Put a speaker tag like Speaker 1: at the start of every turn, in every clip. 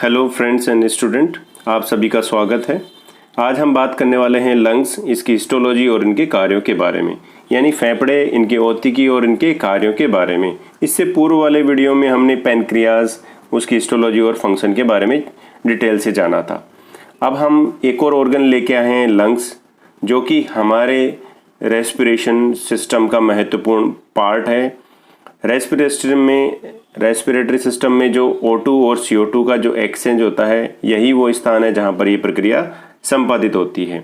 Speaker 1: Hello friends and student, आप सभी का स्वागत है। आज हम बात करने वाले हैं लंग्स, इसकी हिस्टोलॉजी और इनके कार्यों के बारे में, यानी फेफड़े, इनके औतिकी और इनके कार्यों के बारे में। इससे पूर्व वाले वीडियो में हमने पैनक्रियाज, उसकी हिस्टोलॉजी और फंक्शन के बारे में डिटेल से जाना था। अब हम एक और ऑर्गन लेके आए हैं लंग्स, जो कि हमारे रेस्पिरेशन सिस्टम का महत्वपूर्ण पार्ट है। रेस्पिरेटरी सिस्टम में जो O2 और CO2 का जो एक्सचेंज होता है, यही वो स्थान है जहाँ पर ये प्रक्रिया संपादित होती है।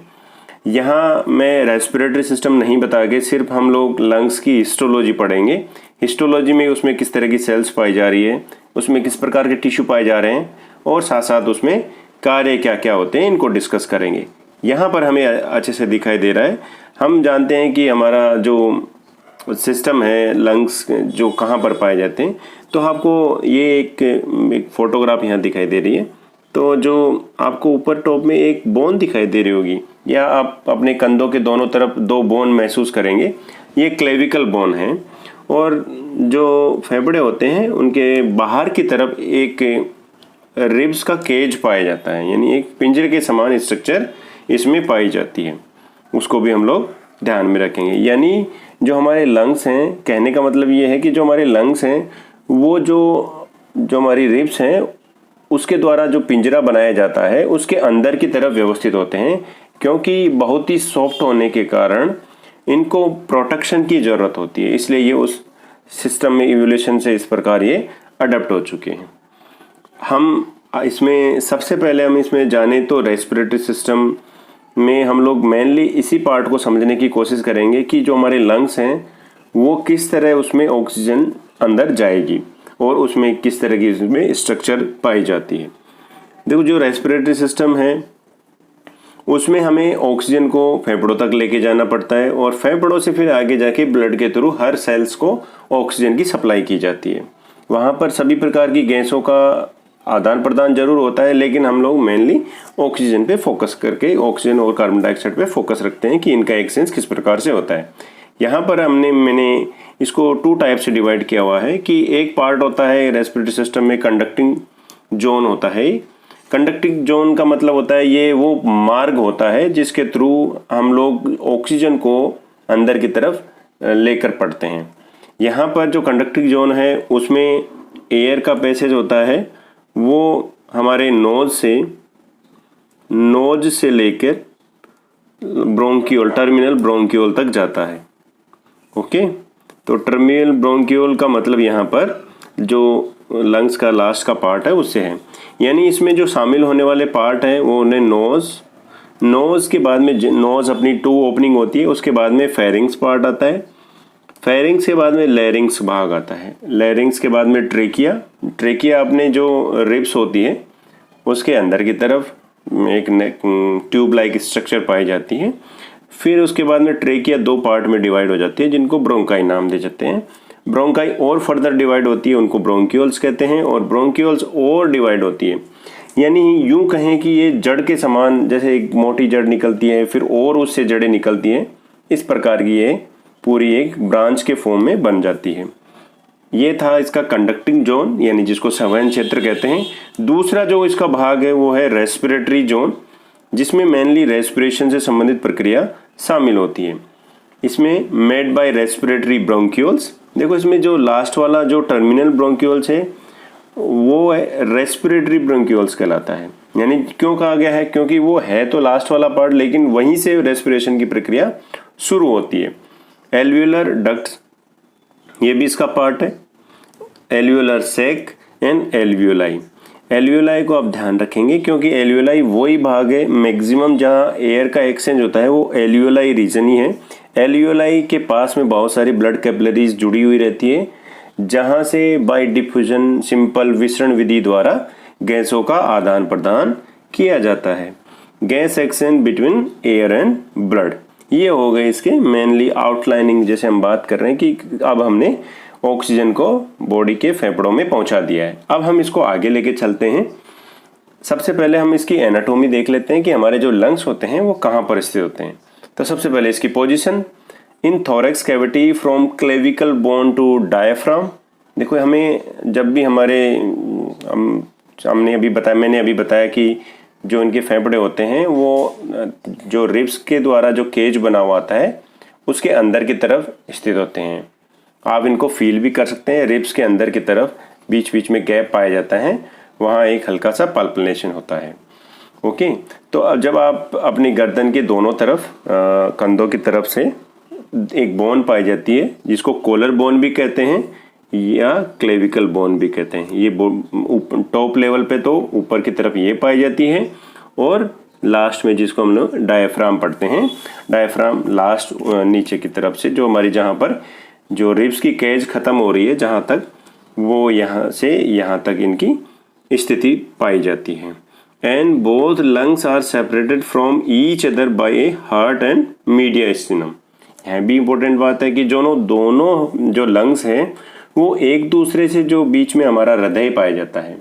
Speaker 1: यहाँ मैं रेस्पिरेटरी सिस्टम नहीं बता के सिर्फ हम लोग लंग्स की हिस्टोलॉजी पढ़ेंगे। हिस्टोलॉजी में उसमें किस तरह की सेल्स पाई जा रही है, उसमें किस प्रकार के टिश्यू पाए जा रहे हैं और साथ साथ उसमें कार्य क्या क्या होते हैं, इनको डिस्कस करेंगे। यहाँ पर हमें अच्छे से दिखाई दे रहा है। हम जानते हैं कि हमारा जो सिस्टम है लंग्स जो कहाँ पर पाए जाते हैं, तो आपको ये एक फोटोग्राफ यहाँ दिखाई दे रही है। तो जो आपको ऊपर टॉप में एक बोन दिखाई दे रही होगी, या आप अपने कंधों के दोनों तरफ दो बोन महसूस करेंगे, ये क्लेविकल बोन है। और जो फेफड़े होते हैं उनके बाहर की तरफ एक रिब्स का केज पाया जाता है, यानी एक पिंजरे के समान स्ट्रक्चर इसमें पाई जाती है। उसको भी हम लोग ध्यान में रखेंगे। यानी जो हमारे लंग्स हैं, कहने का मतलब ये है कि जो हमारे लंग्स हैं वो जो हमारी रिब्स हैं उसके द्वारा जो पिंजरा बनाया जाता है उसके अंदर की तरफ व्यवस्थित होते हैं, क्योंकि बहुत ही सॉफ्ट होने के कारण इनको प्रोटेक्शन की ज़रूरत होती है। इसलिए ये उस सिस्टम में इवोल्यूशन से इस प्रकार ये अडेप्ट हो चुके हैं। हम इसमें सबसे पहले हम इसमें जाने तो रेस्पिरेटरी सिस्टम में हम लोग मेनली इसी पार्ट को समझने की कोशिश करेंगे कि जो हमारे लंग्स हैं वो किस तरह उसमें ऑक्सीजन अंदर जाएगी और उसमें किस तरह की उसमें स्ट्रक्चर पाई जाती है। देखो, जो रेस्पिरेटरी सिस्टम है उसमें हमें ऑक्सीजन को फेफड़ों तक लेके जाना पड़ता है और फेफड़ों से फिर आगे जाके ब्लड के थ्रू हर सेल्स को ऑक्सीजन की सप्लाई की जाती है। वहाँ पर सभी प्रकार की गैसों का आदान प्रदान जरूर होता है, लेकिन हम लोग मेनली ऑक्सीजन पे फोकस करके ऑक्सीजन और कार्बन डाइऑक्साइड पे फोकस रखते हैं कि इनका एक्सचेंज किस प्रकार से होता है। यहाँ पर मैंने इसको 2 टाइप से डिवाइड किया हुआ है कि एक पार्ट होता है रेस्पिरेटरी सिस्टम में कंडक्टिंग जोन होता है। कंडक्टिंग जोन का मतलब होता है ये वो मार्ग होता है जिसके थ्रू हम लोग ऑक्सीजन को अंदर की तरफ लेकर पड़ते हैं। यहाँ पर जो कंडक्टिंग जोन है उसमें एयर का पैसेज होता है, वो हमारे नोज से लेकर टर्मिनल ब्रोंकियोल तक जाता है। ओके, तो टर्मिनल ब्रोंकियोल का मतलब यहाँ पर जो लंग्स का लास्ट का पार्ट है उससे है। यानी इसमें जो शामिल होने वाले पार्ट हैं वो उन्हें नोज के बाद में नोज अपनी 2 ओपनिंग होती है, उसके बाद में फेरिंग्स पार्ट आता है, फेरिंग्स के बाद में लैरिंग्स भाग आता है, लैरिंग्स के बाद में ट्रेकिया अपने जो रिब्स होती है उसके अंदर की तरफ एक ट्यूब लाइक स्ट्रक्चर पाई जाती है। फिर उसके बाद में ट्रेकिया 2 पार्ट में डिवाइड हो जाती है जिनको ब्रोंकाई नाम दे जाते हैं। ब्रोंकाई और फर्दर डिवाइड होती है, उनको ब्रोंक्यूल्स कहते हैं, और ब्रोंक्यूल्स और डिवाइड होती है। यानी यूं कहें कि ये जड़ के समान, जैसे एक मोटी जड़ निकलती है फिर और उससे जड़ें निकलती हैं, इस प्रकार की ये पूरी एक ब्रांच के फॉर्म में बन जाती है। ये था इसका कंडक्टिंग जोन, यानी जिसको संवहन क्षेत्र कहते हैं। दूसरा जो इसका भाग है वो है रेस्पिरेटरी जोन, जिसमें मेनली रेस्पिरेशन से संबंधित प्रक्रिया शामिल होती है। इसमें मेड बाय रेस्पिरेटरी ब्रोंक्यूल्स। देखो, इसमें जो लास्ट वाला जो टर्मिनल ब्रोंक्यूल्स है वो है रेस्पिरेटरी ब्रोंक्यूल्स कहलाता है। यानी क्यों कहा गया है, क्योंकि वो है तो लास्ट वाला पार्ट, लेकिन वहीं से रेस्पिरेशन की प्रक्रिया शुरू होती है। एल्वियोलर डक्ट्स, ये भी इसका पार्ट है। Alveolar sac and alveoli. Alveoli को आप ध्यान रखेंगे क्योंकि एल्वियोलाई वही भाग है मैक्सिमम जहाँ एयर का एक्सचेंज होता है, वो एल्वियोलाई रीजन ही है। एल्वियोलाई के पास में बहुत सारी ब्लड कैपिलरीज जुड़ी हुई रहती है, जहाँ से बाय डिफ्यूजन सिंपल विसरण विधि द्वारा गैसों का आदान प्रदान किया जाता है। Gas exchange between air and blood, ये हो गए इसके मेनली आउटलाइनिंग। जैसे हम बात कर रहे हैं कि अब हमने ऑक्सीजन को बॉडी के फेफड़ों में पहुंचा दिया है, अब हम इसको आगे लेके चलते हैं। सबसे पहले हम इसकी एनाटॉमी देख लेते हैं कि हमारे जो लंग्स होते हैं वो कहाँ पर स्थित होते हैं। तो सबसे पहले इसकी position in thorax cavity from clavicle bone to diaphragm. देखो, हमें जब भी हम मैंने अभी बताया कि जो इनके फेफड़े होते हैं वो जो रिब्स के द्वारा जो केज बना हुआ आता है उसके अंदर की तरफ स्थित होते हैं। आप इनको फील भी कर सकते हैं। रिब्स के अंदर की तरफ बीच बीच में गैप पाया जाता है, वहाँ एक हल्का सा पल्पिनेशन होता है। ओके, तो अब जब आप अपनी गर्दन के दोनों तरफ कंधों की तरफ से एक बोन पाई जाती है जिसको कॉलर बोन भी कहते हैं या क्लेविकल बोन भी कहते हैं। ये टॉप लेवल पे तो ऊपर की तरफ ये पाई जाती है और लास्ट में जिसको हम लोग डायफ्राम पढ़ते हैं, डायफ्राम लास्ट नीचे की तरफ से जो हमारी जहाँ पर जो रिब्स की केज खत्म हो रही है जहाँ तक, वो यहाँ से यहाँ तक इनकी स्थिति पाई जाती है। And both lungs are separated from each other by a heart and mediastinum. यह भी इंपॉर्टेंट बात है कि दोनों जो लंग्स हैं वो एक दूसरे से जो बीच में हमारा हृदय पाया जाता है।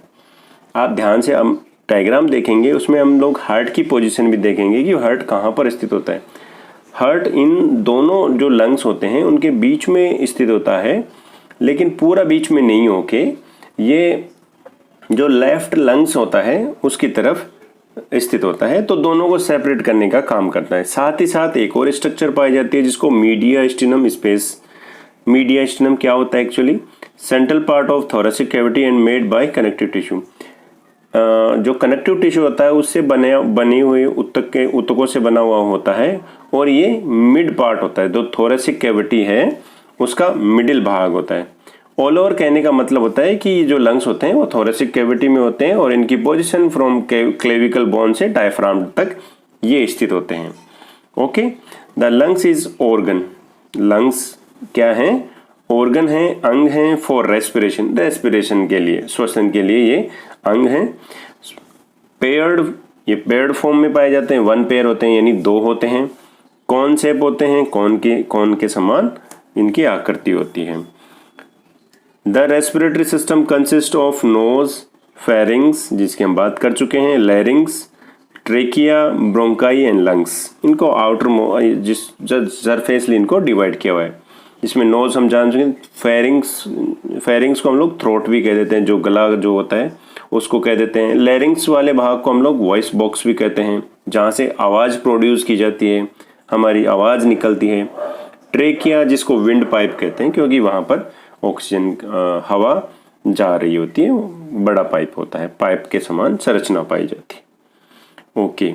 Speaker 1: आप ध्यान से हम डायग्राम देखेंगे, उसमें हम लोग हार्ट की पोजीशन भी देखेंगे कि हार्ट कहाँ पर स्थित होता है। हार्ट इन दोनों जो लंग्स होते हैं उनके बीच में स्थित होता है, लेकिन पूरा बीच में नहीं होके ये जो लेफ्ट लंग्स होता है उसकी तरफ स्थित होता है, तो दोनों को सेपरेट करने का काम करता है। साथ ही साथ एक और स्ट्रक्चर पाई जाती है जिसको मीडियास्टिनम स्पेस। मीडियास्टिनम क्या होता है actually? Central part of thoracic cavity and made by connective tissue. जो कनेक्टिव टिश्यू होता है उससे बनी हुई ऊतकों से बना हुआ होता है और ये मिड पार्ट होता है। जो थोरेसिक कैविटी है उसका मिडिल भाग होता है। ऑल ओवर कहने का मतलब होता है कि जो लंग्स होते हैं वो थोरेसिक कैविटी में होते हैं और इनकी पोजीशन फ्रॉम क्लेविकल बोन से डायफ्राम तक ये स्थित होते हैं। Okay, the lungs is organ. Lungs क्या है? ऑर्गन है, अंग है फॉर रेस्पिरेशन। रेस्पिरेशन के लिए, श्वसन के लिए ये अंग है। पेयर्ड, ये पेयर्ड फॉर्म में पाए जाते हैं। वन पेयर होते हैं यानी दो होते हैं। कॉन शेप होते हैं, कॉन के समान इनकी आकृति होती है। The respiratory system consist of nose, pharynx जिसकी हम बात कर चुके हैं, लैरिंग्स, ट्रेकिया, ब्रोंकाई एंड लंग्स। इनको आउटर जिस सरफेसली इनको डिवाइड किया हुआ है। इसमें नोज हम जान चुके, फेरिंग्स को हम लोग थ्रोट भी कह देते हैं, जो गला जो होता है उसको कह देते हैं। लैरिंग्स वाले भाग को हम लोग वॉइस बॉक्स भी कहते हैं, जहाँ से आवाज़ प्रोड्यूस की जाती है, हमारी आवाज़ निकलती है। ट्रेकिया जिसको विंड पाइप कहते हैं क्योंकि वहाँ पर ऑक्सीजन हवा जा रही होती है, बड़ा पाइप होता है, पाइप के समान संरचना पाई जाती है। ओके,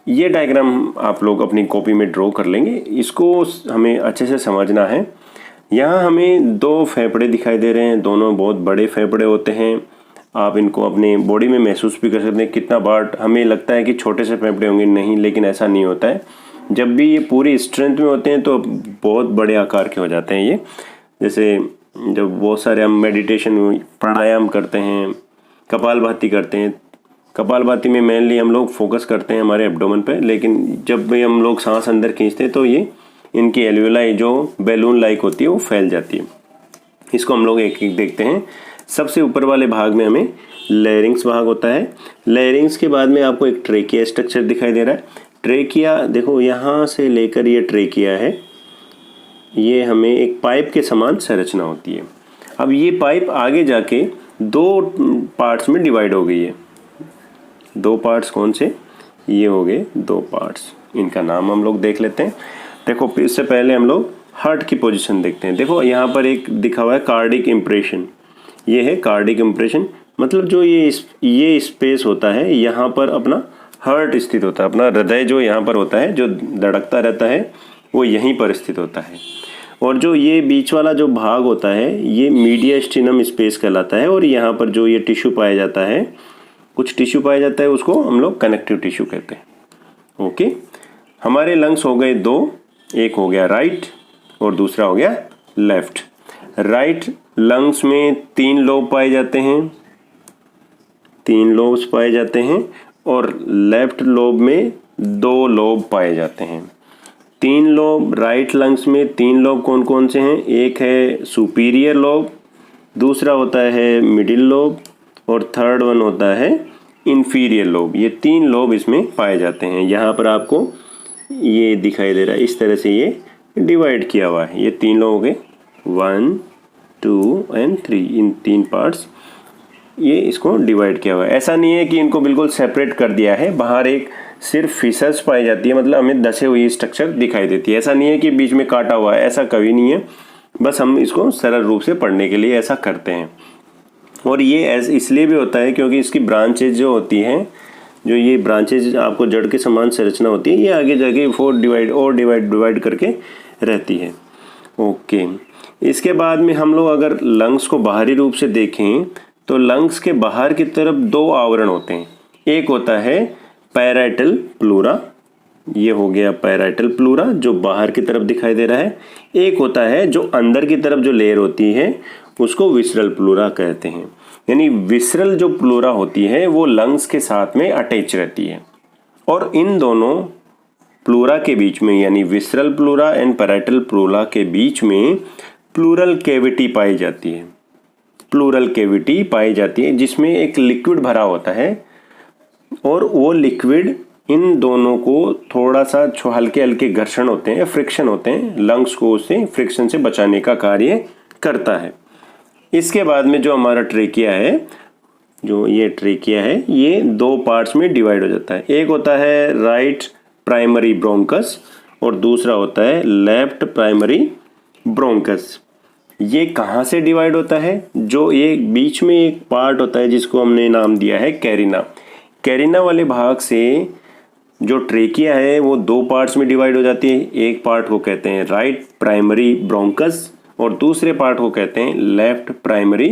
Speaker 1: ये डायग्राम आप लोग अपनी कॉपी में ड्रॉ कर लेंगे। इसको हमें अच्छे से समझना है। यहाँ हमें दो फेफड़े दिखाई दे रहे हैं, दोनों बहुत बड़े फेफड़े होते हैं। आप इनको अपने बॉडी में महसूस भी कर सकते हैं। कितना बार हमें लगता है कि छोटे से फेफड़े होंगे, नहीं, लेकिन ऐसा नहीं होता है। जब भी ये पूरी स्ट्रेंथ में होते हैं तो बहुत बड़े आकार के हो जाते हैं ये। जैसे जब बहुत सारे हम मेडिटेशन प्राणायाम करते हैं, कपालभाति करते हैं, कपालभाति में मेनली हम लोग फोकस करते हैं हमारे एब्डोमेन पे, लेकिन जब भी हम लोग सांस अंदर खींचते हैं तो ये इनकी एल्वियोलाई जो बैलून लाइक होती है वो फैल जाती है। इसको हम लोग एक एक देखते हैं। सबसे ऊपर वाले भाग में हमें लैरिंग्स भाग होता है। लैरिंग्स के बाद में आपको एक ट्रेकिया स्ट्रक्चर दिखाई दे रहा है। ट्रेकिया देखो, यहाँ से लेकर ये ट्रेकिया है, ये हमें एक पाइप के समान संरचना होती है। अब ये पाइप आगे जाके दो पार्ट्स में डिवाइड हो गई है। दो पार्ट्स कौन से? ये हो गए दो पार्ट्स। इनका नाम हम लोग देख लेते हैं। देखो, इससे पहले हम लोग हार्ट की पोजीशन देखते हैं। देखो यहाँ पर एक दिखा हुआ है कार्डिक इम्प्रेशन। ये है कार्डिक इम्प्रेशन, मतलब जो ये स्पेस होता है, यहाँ पर अपना हार्ट स्थित होता है। अपना हृदय जो यहाँ पर होता है, जो धड़कता रहता है, वो यहीं पर स्थित होता है। और जो ये बीच वाला जो भाग होता है ये मीडियास्टिनम स्पेस कहलाता है। और यहाँ पर जो ये टिश्यू पाया जाता है, कुछ टिश्यू पाया जाता है, उसको हम लोग कनेक्टिव टिश्यू कहते हैं। ओके, हमारे लंग्स हो गए दो, एक हो गया राइट और दूसरा हो गया लेफ्ट। राइट लंग्स में 3 लोब पाए जाते हैं, 3 लोब्स पाए जाते हैं, और लेफ्ट लोब में 2 लोब पाए जाते हैं। 3 लोब राइट लंग्स में 3 लोब कौन कौन से हैं? एक है सुपीरियर लोब, दूसरा होता है मिडिल लोब और थर्ड वन होता है इंफीरियर लोब। ये 3 लोब इसमें पाए जाते हैं। यहाँ पर आपको ये दिखाई दे रहा है, इस तरह से ये डिवाइड किया हुआ है। ये 3 लोग हो गए, 1, 2 एंड 3, इन 3 पार्ट्स। ये इसको डिवाइड किया हुआ है। ऐसा नहीं है कि इनको बिल्कुल सेपरेट कर दिया है, बाहर एक सिर्फ फिशर्स पाई जाती है, मतलब हमें धसे हुई स्ट्रक्चर दिखाई देती है। ऐसा नहीं है कि बीच में काटा हुआ है, ऐसा कभी नहीं है, बस हम इसको सरल रूप से पढ़ने के लिए ऐसा करते हैं। और ये इसलिए भी होता है क्योंकि इसकी ब्रांचेज जो होती हैं, जो ये ब्रांचेज आपको जड़ के समान संरचना होती है, ये आगे जाके 4 डिवाइड करके रहती है। ओके, इसके बाद में हम लोग अगर लंग्स को बाहरी रूप से देखें तो लंग्स के बाहर की तरफ 2 आवरण होते हैं। एक होता है पैराइटल प्लूरा, ये हो गया पैराइटल प्लूरा जो बाहर की तरफ दिखाई दे रहा है। एक होता है जो अंदर की तरफ जो लेयर होती है उसको विसरल प्लूरा कहते हैं। यानी विसरल जो प्लूरा होती है वो लंग्स के साथ में अटैच रहती है, और इन दोनों प्लूरा के बीच में, यानी visceral pleura and parietal pleura के बीच में प्लूरल कैविटी पाई जाती है। प्लूरल कैविटी पाई जाती है जिसमें एक लिक्विड भरा होता है, और वो लिक्विड इन दोनों को थोड़ा सा हल्के हल्के घर्षण होते हैं, फ्रिक्शन होते हैं, लंग्स को उससे फ्रिक्शन से बचाने का कार्य करता है। इसके बाद में जो हमारा ट्रेकिया है, जो ये ट्रेकिया है, ये 2 पार्ट्स में डिवाइड हो जाता है। एक होता है राइट प्राइमरी ब्रोंकस और दूसरा होता है लेफ्ट प्राइमरी ब्रोंकस। ये कहाँ से डिवाइड होता है? जो ये बीच में एक पार्ट होता है जिसको हमने नाम दिया है कैरिना। कैरिना वाले भाग से जो ट्रेकिया है वो 2 पार्ट्स में डिवाइड हो जाती है। एक पार्ट को कहते हैं राइट प्राइमरी ब्रोंकस और दूसरे पार्ट को कहते हैं लेफ्ट प्राइमरी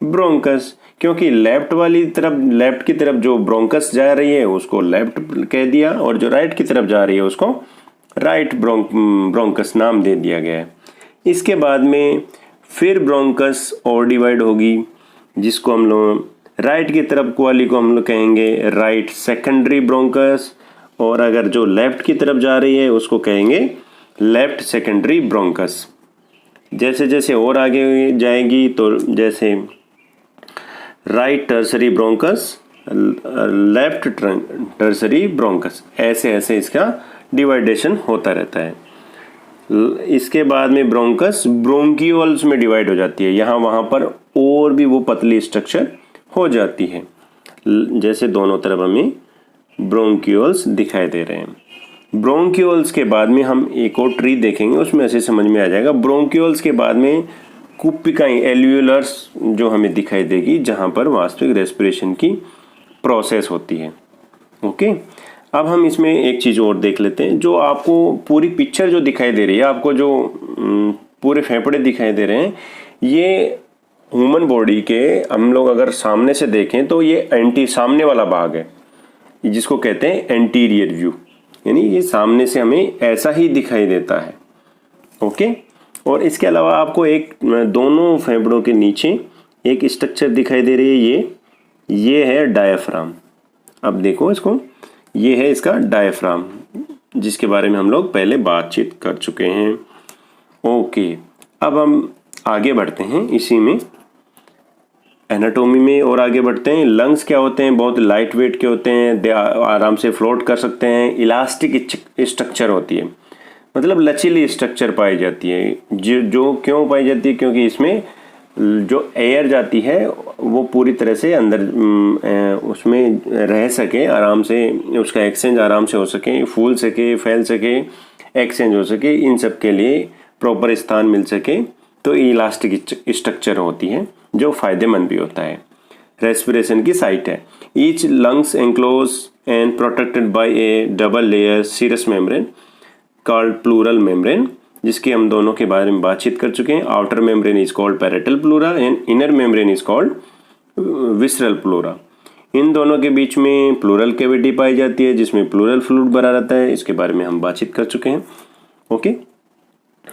Speaker 1: ब्रोंकस। क्योंकि लेफ्ट की तरफ जो ब्रोंकस जा रही है उसको लेफ्ट कह दिया, और जो राइट की तरफ जा रही है उसको राइट ब्रोंकस नाम दे दिया गया है। इसके बाद में फिर ब्रोंकस और डिवाइड होगी, जिसको हम लोग राइट की तरफ वाली को हम लोग कहेंगे राइट सेकेंडरी ब्रोंकस, और अगर जो लेफ्ट की तरफ जा रही है उसको कहेंगे लेफ्ट सेकेंडरी ब्रोंकस। जैसे जैसे और आगे जाएगी तो जैसे right tertiary bronchus, left tertiary bronchus, ऐसे ऐसे इसका डिवाइडेशन होता रहता है। इसके बाद में ब्रोंकस ब्रोंकियोल्स में डिवाइड हो जाती है। यहाँ वहाँ पर और भी वो पतली स्ट्रक्चर हो जाती है, जैसे दोनों तरफ हमें ब्रोंकियोल्स दिखाई दे रहे हैं। ब्रोंकियोल्स के बाद में हम एक और ट्री देखेंगे, उसमें ऐसे समझ में आ जाएगा। ब्रोंकियोल्स के बाद में कुपिकाई एल्वियोलर्स जो हमें दिखाई देगी, जहाँ पर वास्तविक रेस्पिरेशन की प्रोसेस होती है। ओके, अब हम इसमें एक चीज़ और देख लेते हैं। जो आपको पूरी पिक्चर जो दिखाई दे रही है, आपको जो पूरे फेफड़े दिखाई दे रहे हैं, ये ह्यूमन बॉडी के हम लोग अगर सामने से देखें तो ये सामने वाला भाग है, जिसको कहते हैं एंटीरियर व्यू, यानी ये सामने से हमें ऐसा ही दिखाई देता है। ओके, और इसके अलावा आपको एक दोनों फेफड़ों के नीचे एक स्ट्रक्चर दिखाई दे रही है, ये है डायफ्राम। अब देखो इसको, ये है इसका डायफ्राम, जिसके बारे में हम लोग पहले बातचीत कर चुके हैं। ओके, अब हम आगे बढ़ते हैं इसी में, एनाटोमी में और आगे बढ़ते हैं। लंग्स क्या होते हैं? बहुत लाइट वेट के होते हैं, आराम से फ्लोट कर सकते हैं। इलास्टिक स्ट्रक्चर होती है, मतलब लचीली स्ट्रक्चर पाई जाती है। जो क्यों पाई जाती है? क्योंकि इसमें जो एयर जाती है वो पूरी तरह से अंदर उसमें रह सके, आराम से उसका एक्सचेंज आराम से हो सके, फूल सके, फैल सके, एक्सचेंज हो सके, इन सब के लिए प्रॉपर स्थान मिल सके, तो इलास्टिक स्ट्रक्चर होती है, जो फायदेमंद भी होता है। रेस्पिरेशन की साइट है। Each lungs enclose and protected by a double layer serous membrane called pleural membrane, जिसके हम दोनों के बारे में बातचीत कर चुके हैं। Outer membrane is called parietal pleura and inner membrane is called visceral pleura. इन दोनों के बीच में प्लूरल कैविटी पाई जाती है, जिसमें प्लूरल फ्लूइड भरा रहता है। इसके बारे में हम बातचीत कर चुके हैं। ओके,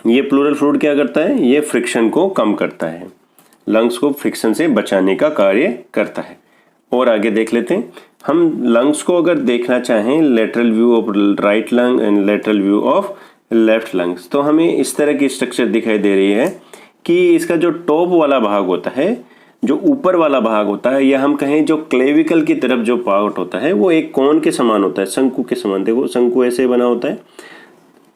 Speaker 1: ये प्लूरल फ्लूइड क्या करता है? ये फ्रिक्शन को कम करता है, लंग्स को फ्रिक्शन से बचाने का कार्य करता है। और आगे देख लेते हैं। हम लंग्स को अगर देखना चाहें, lateral view of right lung and lateral view of left lungs, तो हमें इस तरह की स्ट्रक्चर दिखाई दे रही है कि इसका जो टॉप वाला भाग होता है, जो ऊपर वाला भाग होता है, या हम कहें जो क्लेविकल की तरफ जो पार्ट होता है, वो एक कोन के समान होता है, शंकु के समान। देखो शंकु ऐसे बना होता है,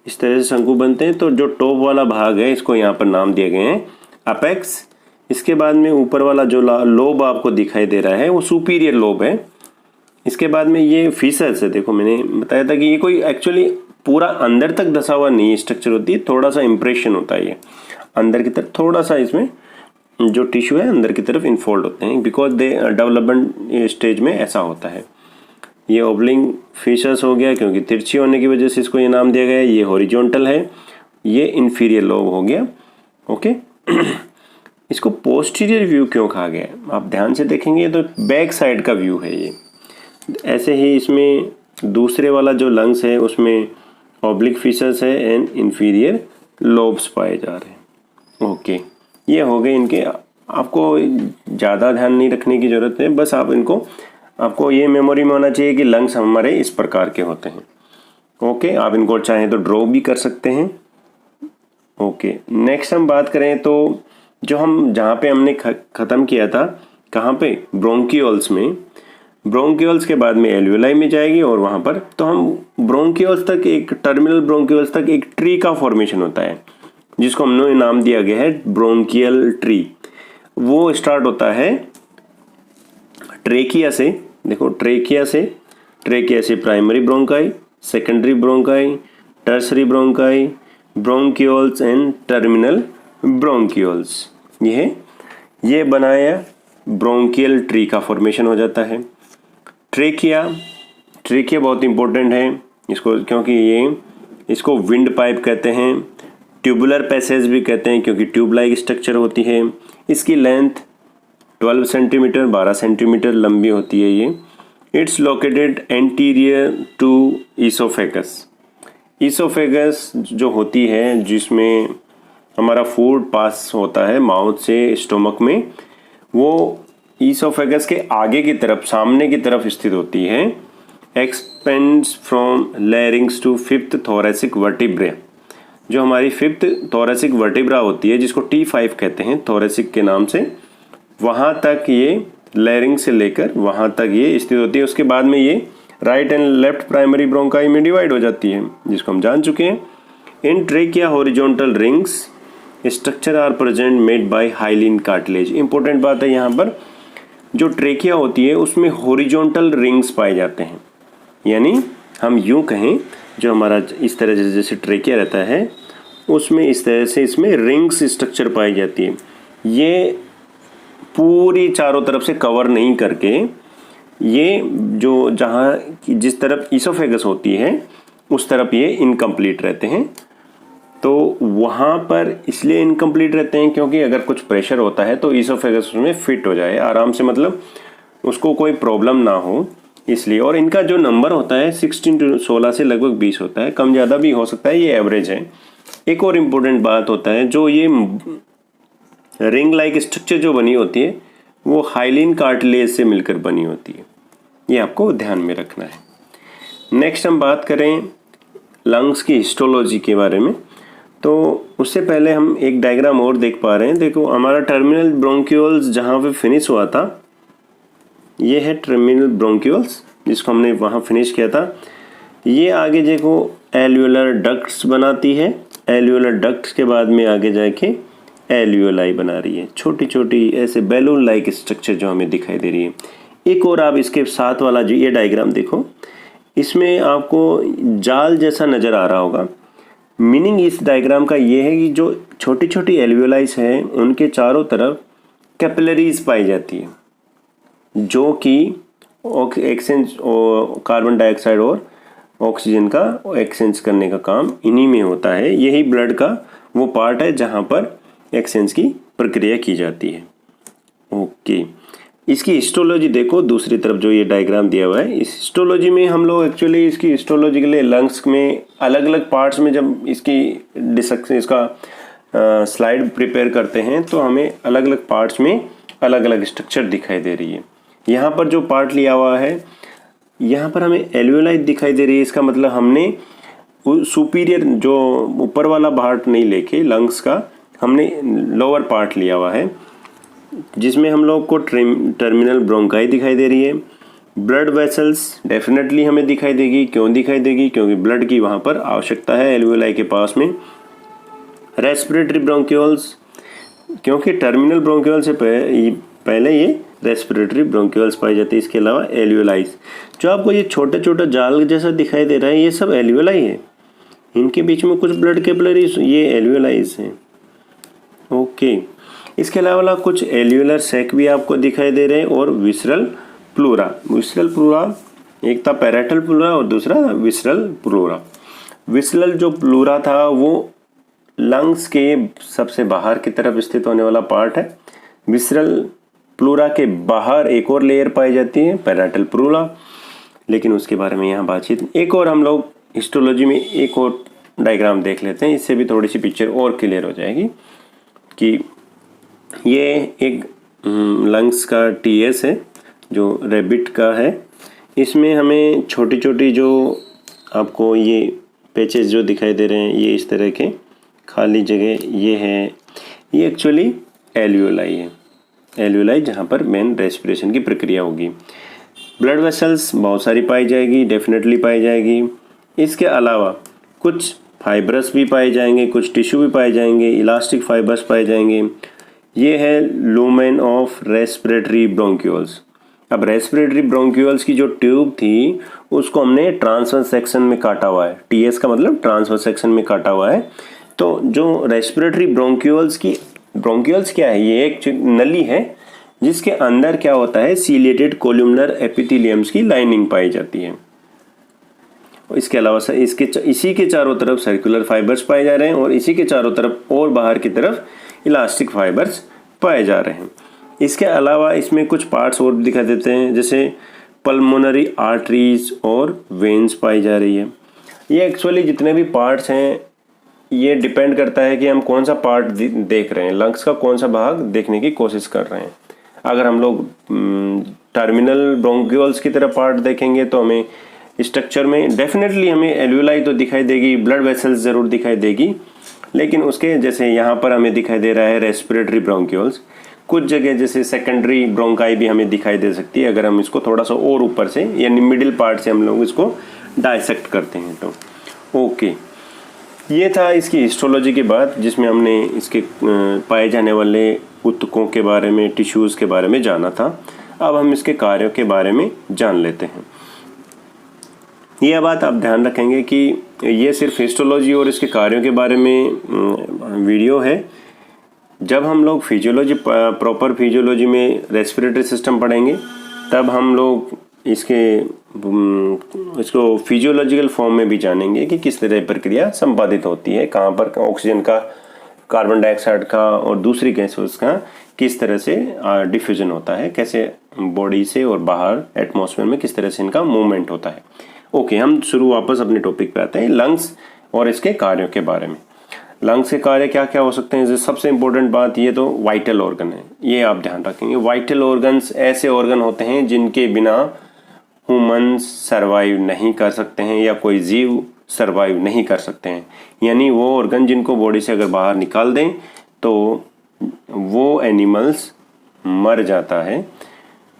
Speaker 1: इस तरह से शंकु बनते हैं। तो जो टॉप वाला भाग है, इसको यहाँ पर नाम दिए गए हैं अपेक्स, इसके बाद में ऊपर वाला जो लोब आपको दिखाई दे रहा है वो सुपीरियर लोब है। इसके बाद में ये फीसस है, देखो मैंने बताया था कि ये कोई एक्चुअली पूरा अंदर तक धसा हुआ नहीं स्ट्रक्चर होती है, थोड़ा सा इंप्रेशन होता है, ये अंदर की तरफ थोड़ा सा इसमें जो टिश्यू है अंदर की तरफ इनफोल्ड होते हैं, बिकॉज दे डेवलपमेंट स्टेज में ऐसा होता है। ये ओब्लिंग फीसस हो गया क्योंकि तिरछी होने की वजह से इसको ये नाम दिया गया है। ये हॉरिजॉन्टल है, ये इन्फीरियर लोब हो गया। ओके इसको पोस्टीरियर व्यू क्यों कहा गया है, आप ध्यान से देखेंगे तो बैक साइड का व्यू है ये। ऐसे ही इसमें दूसरे वाला जो लंग्स है उसमें ऑब्लिक फीसस है एंड इन्फीरियर लोब्स पाए जा रहे हैं। ओके ये हो गए इनके, आपको ज़्यादा ध्यान नहीं रखने की ज़रूरत है, बस आपको ये मेमोरी में होना चाहिए कि लंग्स हमारे इस प्रकार के होते हैं। ओके आप इनको चाहें तो ड्रॉ भी कर सकते हैं। ओके नेक्स्ट हम बात करें तो जो हम जहाँ पे हमने ख़त्म किया था, कहाँ पे, ब्रोंकियोल्स में। ब्रोंकियोल्स के बाद में एल्वियोलाई में जाएगी और वहाँ पर तो हम ब्रोंकियोल्स तक एक टर्मिनल ब्रोंकियोल्स तक एक ट्री का फॉर्मेशन होता है जिसको हमने नाम दिया गया है ब्रोंकियल ट्री। वो स्टार्ट होता है ट्रेकिया से, देखो ट्रेकिया से primary bronchi, secondary bronchi, tertiary bronchi, bronchioles and terminal bronchioles, ये बनाया ब्रोंकियल ट्री का फॉर्मेशन हो जाता है। ट्रेकिया बहुत इंपॉर्टेंट है इसको, क्योंकि इसको विंड पाइप कहते हैं, ट्यूबुलर पैसेज भी कहते हैं क्योंकि ट्यूब लाइक स्ट्रक्चर होती है। इसकी लेंथ 12 सेंटीमीटर 12 सेंटीमीटर लंबी होती है ये। It's located anterior to oesophagus. Oesophagus जो होती है जिसमें हमारा फूड पास होता है माउथ से स्टोमक में, वो ईसोफेगस के आगे की तरफ, सामने की तरफ स्थित होती है। Expands from larynx to fifth thoracic vertebrae. जो हमारी फिफ्थ थोरेसिक वर्टिब्रा होती है जिसको T5 कहते हैं थोरेसिक के नाम से, वहाँ तक ये लैरिंग से लेकर वहाँ तक ये स्थित होती है। उसके बाद में ये right and left primary bronchi में डिवाइड हो जाती है जिसको हम जान चुके हैं। In trachea horizontal rings structure are present made by hyaline cartilage. Important बात है यहाँ पर, जो ट्रेकिया होती है उसमें हॉरिजॉन्टल रिंग्स पाए जाते हैं, यानी हम यूं कहें जो हमारा इस तरह से जैसे ट्रेकिया रहता है उसमें इस तरह से इसमें रिंग्स स्ट्रक्चर पाई जाती है। ये पूरी चारों तरफ से कवर नहीं करके, ये जो जहाँ जिस तरफ ईसोफेगस होती है उस तरफ ये इनकम्प्लीट रहते हैं। तो वहाँ पर इसलिए इनकम्प्लीट रहते हैं क्योंकि अगर कुछ प्रेशर होता है तो ईसोफेगस उसमें फिट हो जाए आराम से, मतलब उसको कोई प्रॉब्लम ना हो इसलिए। और इनका जो नंबर होता है 16 से लगभग 20 होता है, कम ज़्यादा भी हो सकता है, ये एवरेज है। एक और इम्पोर्टेंट बात होता है, जो ये रिंग लाइक स्ट्रक्चर जो बनी होती है वो हाइलिन कार्टिलेज से मिलकर बनी होती है, ये आपको ध्यान में रखना है। नेक्स्ट हम बात करें लंग्स की हिस्टोलॉजी के बारे में, तो उससे पहले हम एक डायग्राम और देख पा रहे हैं। देखो हमारा टर्मिनल ब्रोंकियोल्स जहाँ पे फिनिश हुआ था, ये है टर्मिनल ब्रोंकियोल्स जिसको हमने वहाँ फिनिश किया था। ये आगे देखो एल्वियोलर डक्ट्स बनाती है, एल्वियोलर डक्ट्स के बाद में आगे जाके एल्वियोलाई बना रही है, छोटी छोटी ऐसे बैलून लाइक स्ट्रक्चर जो हमें दिखाई दे रही है। एक और आप इसके साथ वाला जो ये डायग्राम देखो, इसमें आपको जाल जैसा नज़र आ रहा होगा। मीनिंग इस डायग्राम का ये है कि जो छोटी छोटी एल्वियोलाइज हैं उनके चारों तरफ कैपिलरीज पाई जाती है जो कि एक्सचेंज कार्बन डाइऑक्साइड और ऑक्सीजन का एक्सचेंज करने का काम इन्हीं में होता है। यही ब्लड का वो पार्ट है जहाँ पर एक्सचेंज की प्रक्रिया की जाती है। ओके, इसकी हिस्टोलॉजी देखो, दूसरी तरफ जो ये डायग्राम दिया हुआ है, इस हिस्टोलॉजी में हम लोग एक्चुअली इसकी हिस्टोलॉजी के लिए लंग्स में अलग अलग पार्ट्स में जब इसका स्लाइड प्रिपेयर करते हैं तो हमें अलग अलग पार्ट्स में अलग अलग स्ट्रक्चर दिखाई दे रही है। यहाँ पर जो पार्ट लिया हुआ है, यहाँ पर हमें एल्वियोलाई दिखाई दे रही है। इसका मतलब हमने सुपीरियर जो ऊपर वाला पार्ट नहीं लेके लंग्स का हमने लोअर पार्ट लिया हुआ है, जिसमें हम लोग को टर्मिनल ब्रोंकाई दिखाई दे रही है। ब्लड वेसल्स डेफिनेटली हमें दिखाई देगी। क्यों दिखाई देगी? क्योंकि ब्लड की वहाँ पर आवश्यकता है एल्वियोलाई के पास में। रेस्पिरेटरी ब्रोंक्यूल्स, क्योंकि टर्मिनल ब्रोंक्यूल से पहले ये रेस्पिरेटरी ब्रोंक्यूल्स पाई जाती है। इसके अलावा एल्वियोलाइज, जो आपको ये छोटे छोटे जाल जैसा दिखाई दे रहा है, ये सब एल्वियोलाई है। इनके बीच में कुछ ब्लड कैपिलरीज, ये एल्वियोलाइज है। ओके, इसके अलावा कुछ एल्वियोलर सैक भी आपको दिखाई दे रहे हैं और विसरल प्लूरा। विसरल प्लूरा, एक था पैराइटल प्लूरा और दूसरा विसरल प्लूरा। विसरल जो प्लूरा था वो लंग्स के सबसे बाहर की तरफ स्थित होने वाला पार्ट है। विसरल प्लूरा के बाहर एक और लेयर पाई जाती है, पैराइटल प्लूरा, लेकिन उसके बारे में यहाँ बातचीत। एक और हम लोग हिस्टोलॉजी में एक और डायग्राम देख लेते हैं, इससे भी थोड़ी सी पिक्चर और क्लियर हो जाएगी कि ये एक लंग्स का टीएस है जो रैबिट का है। इसमें हमें छोटी छोटी जो आपको ये पैचेस जो दिखाई दे रहे हैं, ये इस तरह के खाली जगह ये है, ये एक्चुअली एल्वियोलाई है। एल्वियोलाई जहाँ पर मेन रेस्पिरेशन की प्रक्रिया होगी। ब्लड वेसल्स बहुत सारी पाई जाएगी, डेफिनेटली पाई जाएगी। इसके अलावा कुछ फाइब्रस भी पाए जाएंगे, कुछ टिश्यू भी पाए जाएंगे, इलास्टिक फाइबर्स पाए जाएंगे। ये है लूमेन ऑफ रेस्पिरेटरी ब्रोंक्यूल्स। अब रेस्पिरेटरी ब्रोंक्यूल्स की जो ट्यूब थी उसको हमने ट्रांसवर्स सेक्शन में काटा हुआ है। टीएस का मतलब ट्रांसवर्स सेक्शन में काटा हुआ है। तो जो रेस्पिरेटरी ब्रोंक्यूल्स क्या है, ये एक नली है जिसके अंदर क्या होता है, सीलिएटेड कोल्यूमनर एपिथेलियम्स की लाइनिंग पाई जाती है। इसके अलावा इसी के चारों तरफ सर्कुलर फाइबर्स पाए जा रहे हैं और इसी के चारों तरफ और बाहर की तरफ इलास्टिक फाइबर्स पाए जा रहे हैं। इसके अलावा इसमें कुछ पार्ट्स और दिखा देते हैं, जैसे पल्मोनरी आर्टरीज और वेन्स पाई जा रही है। ये एक्चुअली जितने भी पार्ट्स हैं ये डिपेंड करता है कि हम कौन सा पार्ट देख रहे हैं, लंग्स का कौन सा भाग देखने की कोशिश कर रहे हैं। अगर हम लोग टर्मिनल ब्रोंक्यूल्स की तरह पार्ट देखेंगे तो हमें स्ट्रक्चर में डेफिनेटली हमें एल्वियोलाई तो दिखाई देगी, ब्लड वेसल्स ज़रूर दिखाई देगी, लेकिन उसके जैसे यहाँ पर हमें दिखाई दे रहा है रेस्पिरेटरी ब्रोंक्यूल्स, कुछ जगह जैसे सेकेंडरी ब्रोंकाई भी हमें दिखाई दे सकती है अगर हम इसको थोड़ा सा और ऊपर से यानी मिडिल पार्ट से हम लोग इसको डायसेक्ट करते हैं तो। ओके, ये था इसकी हिस्टोलॉजी की बात, जिसमें हमने इसके पाए जाने वाले ऊतकों के बारे में, टिश्यूज़ के बारे में जाना था। अब हम इसके कार्यों के बारे में जान लेते हैं। यह बात आप ध्यान रखेंगे कि ये सिर्फ हिस्टोलॉजी और इसके कार्यों के बारे में वीडियो है। जब हम लोग फिजियोलॉजी, प्रॉपर फिजियोलॉजी में रेस्पिरेटरी सिस्टम पढ़ेंगे तब हम लोग इसको फिजियोलॉजिकल फॉर्म में भी जानेंगे कि किस तरह प्रक्रिया संपादित होती है, कहाँ पर ऑक्सीजन का, कार्बन डाइऑक्साइड का और दूसरी गैसेस का किस तरह से डिफ्यूजन होता है, कैसे बॉडी से और बाहर एटमॉस्फेयर में किस तरह से इनका मूवमेंट होता है। ओके, हम शुरू वापस अपने टॉपिक पे आते हैं, लंग्स और इसके कार्यों के बारे में। लंग्स के कार्य क्या क्या हो सकते हैं? सबसे इंपॉर्टेंट बात ये तो वाइटल ऑर्गन है, ये आप ध्यान रखेंगे। वाइटल ऑर्गन्स ऐसे ऑर्गन होते हैं जिनके बिना ह्यूमन सर्वाइव नहीं कर सकते हैं या कोई जीव सर्वाइव नहीं कर सकते हैं। यानी वो ऑर्गन जिनको बॉडी से अगर बाहर निकाल दें तो वो एनिमल्स मर जाता है।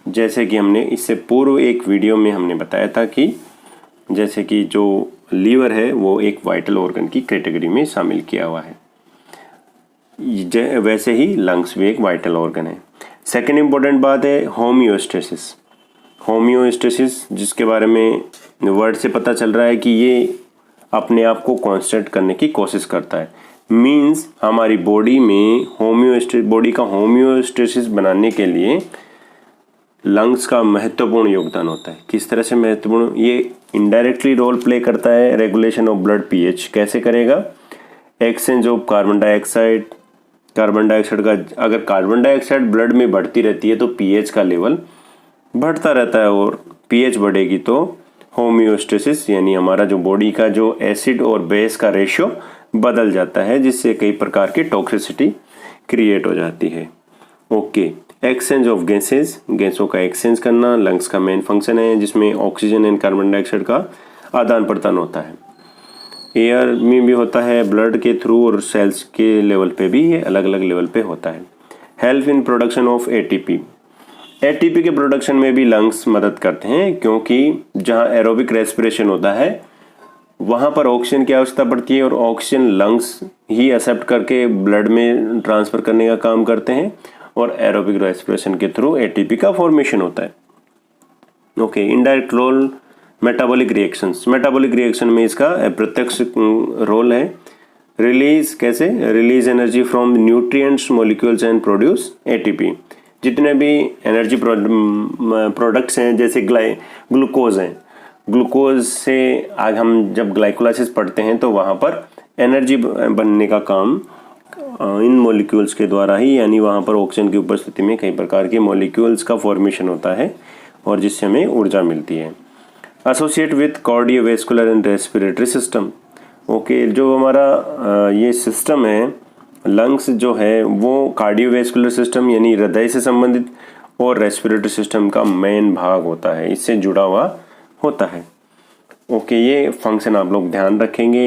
Speaker 1: जैसे कि हमने इससे पूर्व एक वीडियो में हमने बताया था कि जैसे कि जो लीवर है वो एक वाइटल ऑर्गन की कैटेगरी में शामिल किया हुआ है, वैसे ही लंग्स भी एक वाइटल ऑर्गन है। सेकेंड इम्पोर्टेंट बात है होम्योस्टेसिस। होम्योस्टेसिस जिसके बारे में वर्ड से पता चल रहा है कि ये अपने आप को कांस्टेंट करने की कोशिश करता है। मींस हमारी बॉडी में बॉडी का होम्योस्टेसिस बनाने के लिए लंग्स का महत्वपूर्ण योगदान होता है। किस तरह से महत्वपूर्ण? ये इनडायरेक्टली रोल प्ले करता है रेगुलेशन ऑफ ब्लड पीएच। कैसे करेगा? एक्सचेंज ऑफ कार्बन डाइऑक्साइड का, अगर कार्बन डाइऑक्साइड ब्लड में बढ़ती रहती है तो पीएच का लेवल बढ़ता रहता है और पीएच बढ़ेगी तो होम्योस्टेसिस यानी हमारा जो बॉडी का जो एसिड और बेस का रेशियो बदल जाता है, जिससे कई प्रकार की टॉक्सिसिटी क्रिएट हो जाती है। ओके, एक्सचेंज ऑफ गैसेस, गैसों का एक्सचेंज करना लंग्स का मेन फंक्शन है, जिसमें ऑक्सीजन एंड कार्बन डाइऑक्साइड का आदान प्रदान होता है। एयर में भी होता है, ब्लड के थ्रू और सेल्स के लेवल पे भी ये अलग अलग लेवल पे होता है। Help in production of ATP, ATP के प्रोडक्शन में भी लंग्स मदद करते हैं, क्योंकि जहाँ एरोबिक रेस्पिरेशन होता है वहाँ पर ऑक्सीजन की आवश्यकता पड़ती है और ऑक्सीजन लंग्स ही एक्सेप्ट करके ब्लड में ट्रांसफ़र करने का काम करते हैं और एरोबिक रेस्पिरेशन के थ्रू एटीपी का फॉर्मेशन होता है। Okay, indirect role metabolic reactions. Metabolic reaction में इसका अप्रत्यक्ष रोल है। रिलीज कैसे? Release energy from nutrients molecules and produce ATP. जितने भी एनर्जी प्रोडक्ट्स हैं जैसे ग्लूकोज हैं, ग्लूकोज से आगे हम जब ग्लाइकोलाइसिस पढ़ते हैं तो वहाँ पर एनर्जी बनने का काम इन मॉलिक्यूल्स के द्वारा ही, यानी वहाँ पर ऑक्सीजन की उपस्थिति में कई प्रकार के मॉलिक्यूल्स का फॉर्मेशन होता है और जिससे हमें ऊर्जा मिलती है। Associate with cardiovascular and respiratory system. Okay, जो हमारा ये सिस्टम है लंग्स जो है वो कार्डियोवैस्कुलर सिस्टम यानी हृदय से संबंधित और रेस्पिरेटरी सिस्टम का मेन भाग होता है, इससे जुड़ा हुआ होता है। ओके, ये फंक्शन आप लोग ध्यान रखेंगे।